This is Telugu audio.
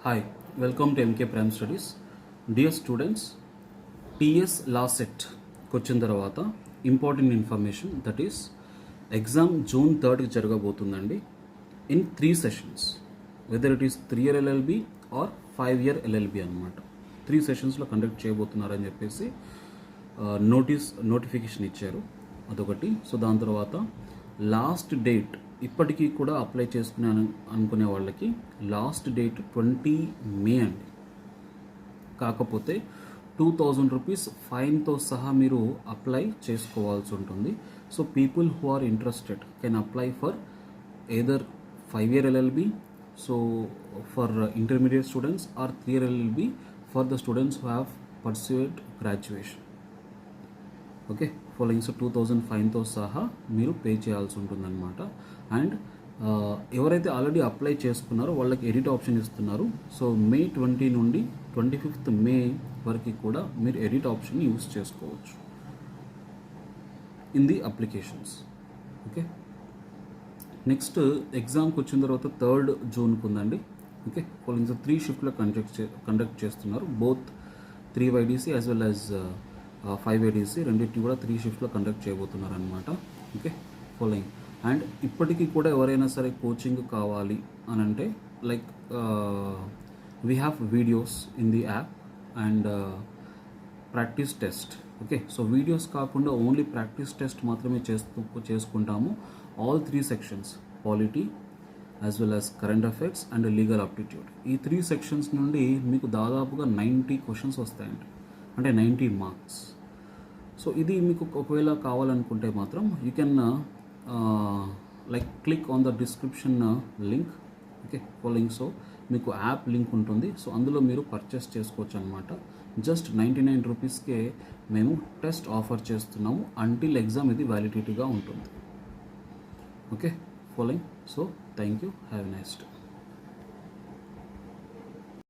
Hi, welcome to MK Prime Studies. Dear students, TS last set వచ్చిన తర్వాత important information that is exam June 3 జరగబోతుందండి in 3 sessions whether it is 3-year LLB or 5-year LLB అనమాట. 3 సెషన్స్లో కండక్ట్ చేయబోతున్నారని చెప్పేసి నోటిఫికేషన్ ఇచ్చారు. అదొకటి. సో దాని తర్వాత లాస్ట్ డేట్ ఇప్పటికీ కూడా అప్లై చేసుకునే అనుకునే వాళ్ళకి లాస్ట్ డేట్ 20 మే అండి. కాకపోతే 2000 రూపీస్ ఫైన్తో సహా మీరు అప్లై చేసుకోవాల్సి ఉంటుంది. So people who are interested can apply for either 5-year LLB, so for intermediate students, or 3-year LLB for the students who have pursued graduation. Okay, following. So 2000 ఫైన్తో సహా మీరు పే చేయాల్సి ఉంటుందన్నమాట. అండ్ ఎవరైతే ఆల్రెడీ అప్లై చేసుకున్నారో వాళ్ళకి ఎడిట్ ఆప్షన్ ఇస్తున్నారు. సో మే 20 నుండి 25th మే వరకు కూడా మీరు ఎడిట్ ఆప్షన్ని యూస్ చేసుకోవచ్చు in the applications. Okay, next ఎగ్జామ్కి వచ్చిన తర్వాత 3rd జూన్కి ఉందండి. Okay, following. సో 3 షిఫ్ట్లో కండక్ట్ చేస్తున్నారు. Both 3 YDC as well as 5 YDC రెండింటిని కూడా 3 షిఫ్ట్లో కండక్ట్ చేయబోతున్నారు అనమాట. Okay, following. అండ్ ఇప్పటికీ కూడా ఎవరైనా సరే కోచింగ్ కావాలి అని అంటే like we have videos in the app and practice test. Okay, so videos కాకుండా ఓన్లీ ప్రాక్టీస్ టెస్ట్ మాత్రమే చేసుకుంటాము. All 3 sections, polity as well as current affairs and legal aptitude, ఈ 3 సెక్షన్స్ నుండి మీకు దాదాపుగా 90 క్వశ్చన్స్ వస్తాయండి, అంటే 90 మార్క్స్. సో ఇది మీకు ఒకవేళ కావాలనుకుంటే మాత్రం you can like click on the description link. Okay, following. So మీకు యాప్ లింక్ ఉంటుంది. సో అందులో మీరు పర్చేస్ చేసుకోవచ్చు అనమాట. జస్ట్ 99 రూపీస్కే మేము టెస్ట్ ఆఫర్ చేస్తున్నాము అంటిల్ ఎగ్జామ్ ఇది వ్యాలిడిటీగా ఉంటుంది. Okay, following. So thank you, have a nice day.